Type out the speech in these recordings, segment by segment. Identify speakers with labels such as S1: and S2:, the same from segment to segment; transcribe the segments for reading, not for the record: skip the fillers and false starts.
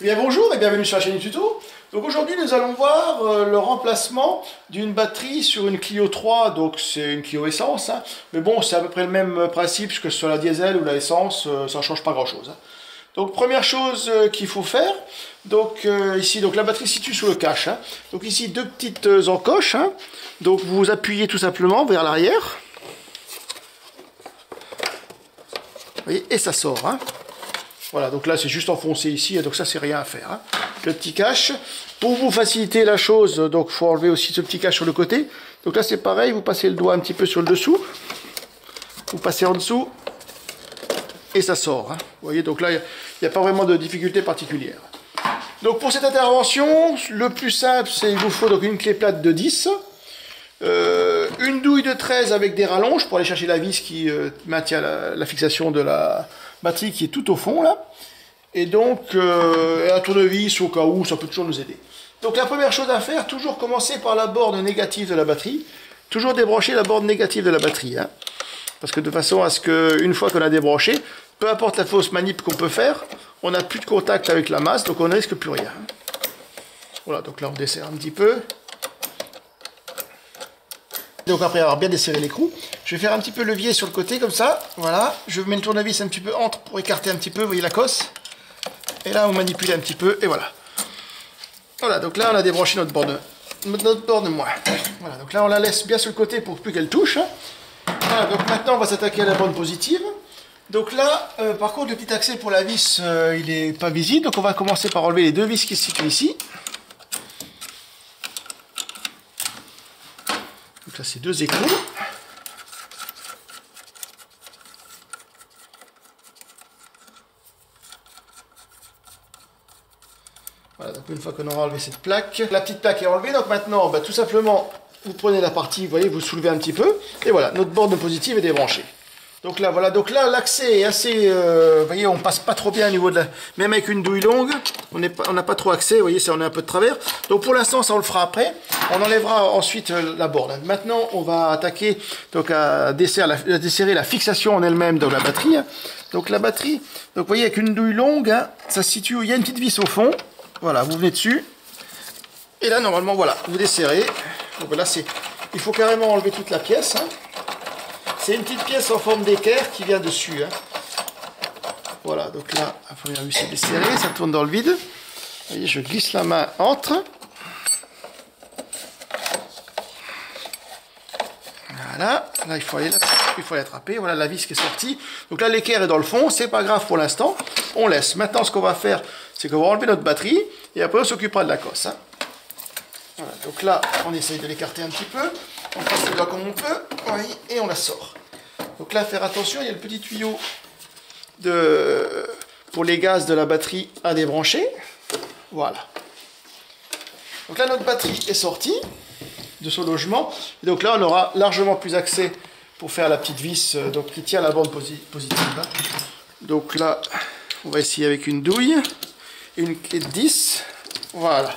S1: Bien bonjour et bienvenue sur la chaîne Tuto. Donc aujourd'hui nous allons voir le remplacement d'une batterie sur une Clio 3, donc c'est une Clio essence, hein. Mais bon c'est à peu près le même principe que sur la diesel ou la essence, ça ne change pas grand chose, hein. Donc première chose qu'il faut faire, donc ici donc la batterie se situe sous le cache, hein. Donc ici deux petites encoches, hein. Donc vous appuyez tout simplement vers l'arrière, et ça sort, hein. Voilà, donc là c'est juste enfoncé ici, donc ça c'est rien à faire, hein. Le petit cache, pour vous faciliter la chose, donc il faut enlever aussi ce petit cache sur le côté. Donc là c'est pareil, vous passez le doigt un petit peu sur le dessous, vous passez en dessous, et ça sort, hein. Vous voyez, donc là il n'y a pas vraiment de difficulté particulière. Donc pour cette intervention, le plus simple c'est qu'il vous faut donc une clé plate de 10, une douille de 13 avec des rallonges pour aller chercher la vis qui maintient la fixation de la batterie qui est tout au fond là, et donc un tournevis au cas où, ça peut toujours nous aider. Donc la première chose à faire, toujours commencer par la borne négative de la batterie, toujours débrancher la borne négative de la batterie, hein. Parce que de façon à ce qu'une fois qu'on a débranché, peu importe la fausse manip qu'on peut faire, on n'a plus de contact avec la masse, donc on ne risque plus rien. Voilà, donc là on desserre un petit peu. Donc après avoir bien desserré l'écrou, je vais faire un petit peu levier sur le côté comme ça, voilà, je mets le tournevis un petit peu entre pour écarter un petit peu, vous voyez la cosse, et là on manipule un petit peu, et voilà. Voilà, donc là on a débranché notre borne moins. Voilà, donc là on la laisse bien sur le côté pour plus qu'elle touche. Voilà, donc maintenant on va s'attaquer à la borne positive. Donc là, par contre le petit accès pour la vis, il n'est pas visible, donc on va commencer par enlever les deux vis qui se situent ici. Donc là c'est deux écrous. Voilà, donc une fois qu'on aura enlevé cette plaque, la petite plaque est enlevée, donc maintenant bah, tout simplement vous prenez la partie, vous voyez, vous soulevez un petit peu, et voilà, notre borne positive est débranchée. Donc là, voilà, donc là l'accès est assez, vous voyez, on passe pas trop bien au niveau de la, même avec une douille longue, on n'a pas trop accès, vous voyez, on est un peu de travers. Donc pour l'instant, ça on le fera après, on enlèvera ensuite la borne. Maintenant, on va attaquer donc à desserrer la fixation en elle-même de la batterie. Donc la batterie, donc vous voyez, avec une douille longue, hein, ça se situe, il y a une petite vis au fond. Voilà, vous venez dessus, et là normalement voilà, vous desserrez. Donc là il faut carrément enlever toute la pièce, hein. C'est une petite pièce en forme d'équerre qui vient dessus, hein. Voilà, donc là, à première vue c'est desserré, ça tourne dans le vide. Vous voyez, je glisse la main entre. Voilà, là il faut aller l'attraper, voilà la vis qui est sortie. Donc là l'équerre est dans le fond, c'est pas grave pour l'instant, on laisse. Maintenant ce qu'on va faire, c'est qu'on va enlever notre batterie, et après on s'occupera de la cosse, hein. Voilà, donc là on essaye de l'écarter un petit peu, on passe les doigts comme on peut, oui, et on la sort. Donc là faire attention, il y a le petit tuyau pour les gaz de la batterie à débrancher. Voilà. Donc là notre batterie est sortie de son logement, et donc là on aura largement plus accès pour faire la petite vis donc, qui tient la borne positive, hein. Donc là on va essayer avec une douille et une clé de 10, voilà.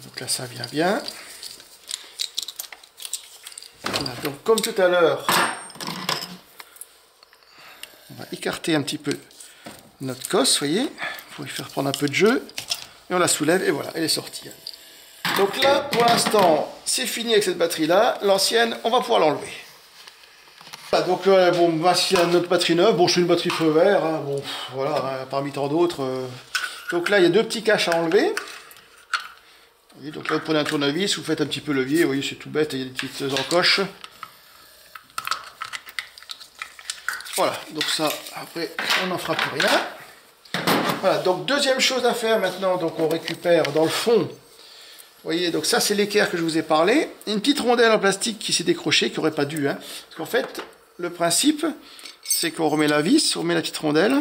S1: Donc là ça vient bien. Voilà, donc comme tout à l'heure, on va écarter un petit peu notre cosse, vous voyez, pour lui faire prendre un peu de jeu, et on la soulève, et voilà, elle est sortie. Donc là, pour l'instant, c'est fini avec cette batterie-là. L'ancienne, on va pouvoir l'enlever. Voilà, donc, bon, voici notre batterie neuve. Bon, c'est une batterie feu vert, hein, bon, voilà, hein, parmi tant d'autres. Donc là, il y a deux petits caches à enlever. Vous voyez, donc là, vous prenez un tournevis, vous faites un petit peu levier. Vous voyez, c'est tout bête, il y a des petites encoches. Voilà, donc ça, après, on n'en fera plus rien. Voilà, donc deuxième chose à faire maintenant, donc on récupère dans le fond. Vous voyez, donc ça c'est l'équerre que je vous ai parlé. Une petite rondelle en plastique qui s'est décrochée, qui n'aurait pas dû, hein. Parce qu'en fait, le principe, c'est qu'on remet la vis, on remet la petite rondelle.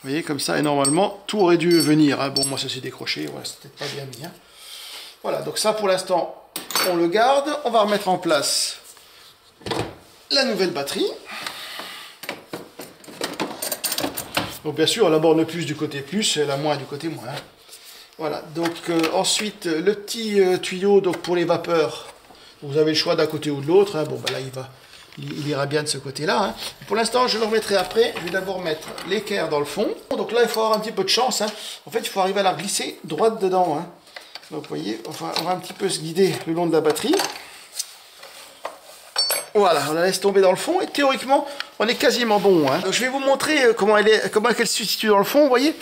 S1: Vous voyez, comme ça, et normalement, tout aurait dû venir, hein. Bon, moi ça s'est décroché, voilà, c'était pas bien mis, hein. Voilà, donc ça pour l'instant, on le garde. On va remettre en place la nouvelle batterie. Donc bien sûr, la borne plus du côté plus et la moins du côté moins. Voilà, donc ensuite, le petit tuyau donc, pour les vapeurs. Vous avez le choix d'un côté ou de l'autre, hein. Bon, bah là, il ira bien de ce côté-là. Hein. Pour l'instant, je le remettrai après. Je vais d'abord mettre l'équerre dans le fond. Donc là, il faut avoir un petit peu de chance. Hein. En fait, il faut arriver à la glisser droite dedans. Hein. Donc, vous voyez, on va un petit peu se guider le long de la batterie. Voilà, on la laisse tomber dans le fond. Et théoriquement, on est quasiment bon. Hein. Donc, je vais vous montrer comment elle se situe dans le fond, vous voyez.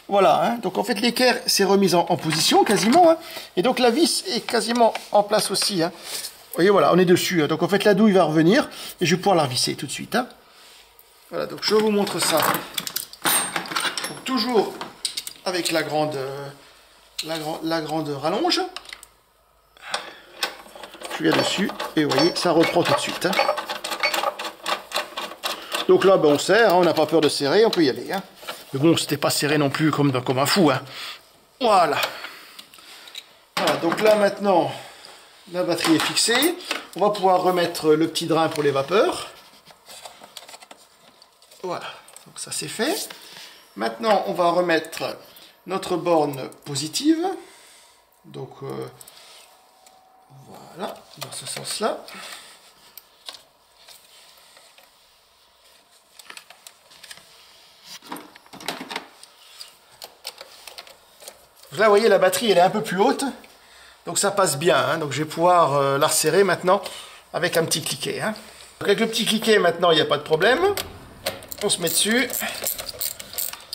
S1: Voilà, hein. Donc en fait, l'équerre s'est remise en position quasiment. Hein. Et donc, la vis est quasiment en place aussi. Hein. Vous voyez, voilà, on est dessus. Hein. Donc en fait, la douille va revenir et je vais pouvoir la revisser tout de suite. Hein. Voilà, donc je vous montre ça. Donc, toujours avec la grande rallonge. Je viens dessus et vous voyez, ça reprend tout de suite. Hein. Donc là, ben, on serre, hein, on n'a pas peur de serrer, on peut y aller. Hein. Mais bon, c'était pas serré non plus comme un fou. Hein. Voilà. Voilà, donc là maintenant... La batterie est fixée. On va pouvoir remettre le petit drain pour les vapeurs. Voilà, donc ça c'est fait. Maintenant, on va remettre notre borne positive. Donc, voilà, dans ce sens-là. Là, vous voyez, la batterie, elle est un peu plus haute. Donc ça passe bien, hein. Donc je vais pouvoir la resserrer maintenant avec un petit cliquet. Hein. Donc avec le petit cliquet maintenant, il n'y a pas de problème. On se met dessus.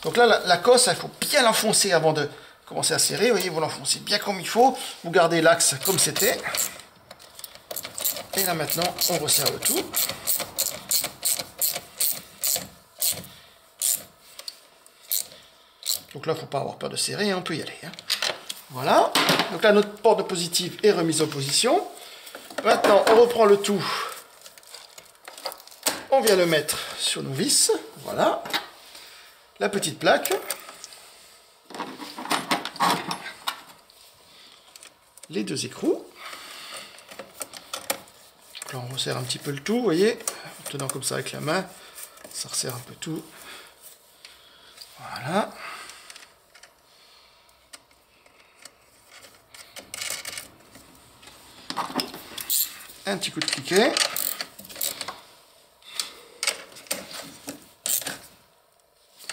S1: Donc là, la cosse, il faut bien l'enfoncer avant de commencer à serrer. Vous voyez, vous l'enfoncez bien comme il faut. Vous gardez l'axe comme c'était. Et là maintenant, on resserre le tout. Donc là, il ne faut pas avoir peur de serrer, hein. On peut y aller. Hein. Voilà, donc là notre porte positive est remise en position. Maintenant on reprend le tout, on vient le mettre sur nos vis, voilà, la petite plaque, les deux écrous. Donc là on resserre un petit peu le tout, vous voyez, en tenant comme ça avec la main, ça resserre un peu tout, voilà. Un petit coup de cliquet.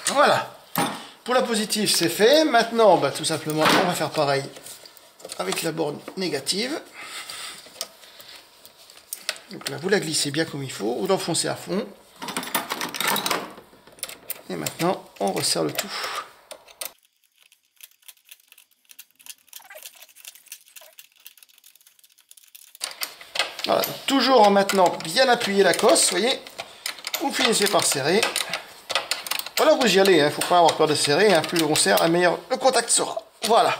S1: Voilà. Pour la positive, c'est fait. Maintenant, bah, tout simplement, on va faire pareil avec la borne négative. Donc là, vous la glissez bien comme il faut. Vous l'enfoncez à fond. Et maintenant, on resserre le tout. Voilà, donc toujours en maintenant bien appuyer la cosse, vous voyez, vous finissez par serrer. Voilà, vous y allez, il ne faut pas avoir peur de serrer, hein. Plus on serre, meilleur le contact sera. Voilà.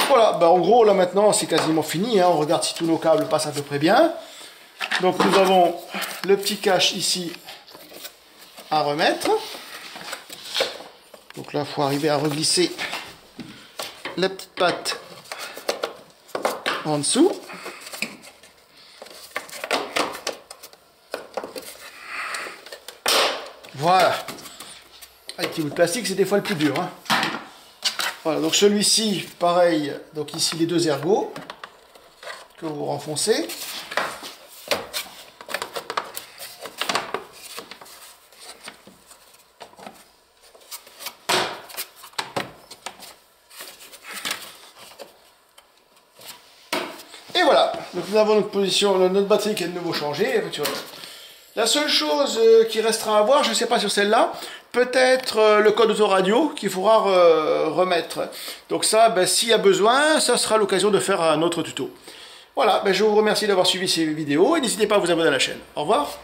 S1: Voilà, bah en gros, là maintenant, c'est quasiment fini, hein. On regarde si tous nos câbles passent à peu près bien. Donc nous avons le petit cache ici à remettre. Donc là, il faut arriver à reglisser la petite patte en dessous. Voilà. Avec petit bout de plastique, c'est des fois le plus dur. Hein. Voilà, donc celui-ci, pareil, donc ici les deux ergots que vous renfoncez. Et voilà, donc nous avons notre position, notre batterie qui est de nouveau changée. La seule chose qui restera à voir, je ne sais pas sur celle-là, peut-être le code autoradio qu'il faudra remettre. Donc ça, ben, s'il y a besoin, ça sera l'occasion de faire un autre tuto. Voilà, ben, je vous remercie d'avoir suivi ces vidéos et n'hésitez pas à vous abonner à la chaîne. Au revoir.